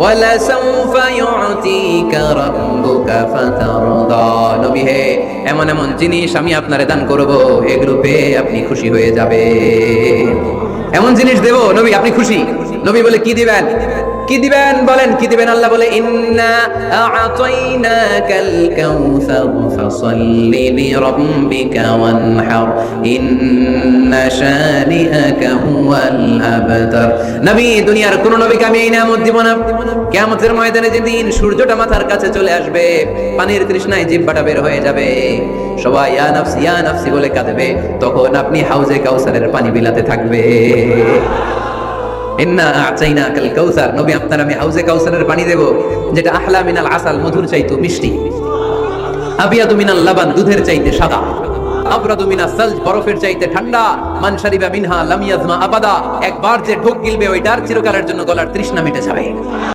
ওয়ালাসাউফা ইউতিকা রাব্বুকা ফাতারদা। নবী হে, এমন এমন জিনিস আমি আপনারে দান করব, এগুলো পেয়ে আপনি খুশি হয়ে যাবেন। এমন জিনিস দেব নবী আপনি খুশি। নবী বলে কি দিবেন? কি দিবেন বলেন, কি দিবেন? আল্লাহ বলে ইন্না আ'তাইনাকাল কাউসার ফাসাল্লি লিরাব্বিকা ওয়ানহার ইন্না শানিআকা হুয়াল আবতার। নবী, দুনিয়ার কোন নবীকে আমি এই নিয়ামত দিব না। কিয়ামতের ময়দানে যেদিন সূর্যটা মাথার কাছে চলে আসবে, পানির তৃষ্ণায় জিহ্বাটা বের হয়ে যাবে, সবাই ইয়া নাফসি ইয়া নাফসি বলে কাঁদবে, তখন আপনি হাউজে কাউসারের পানি বিলাতে থাকবে। ইন্না আ'তাইনাকাল কাউসার, নবী আপনার আমি হাউজে কাউসারের পানি দেব, যেটা আহলা মিনাল আসাল, মধুর চাইতে মিষ্টি, আবিয়াদু মিনাল লাবান, দুধের চাইতে সাদা, আবরাদু মিনাস সালজ, বরফের চাইতে ঠান্ডা, মান শারিবা মিনহা লাম ইয়াজমা আবাদা, একবার যে ঢোক গিলবে ওইটার চিরকালের জন্য গলার তৃষ্ণা মিটে যাবে।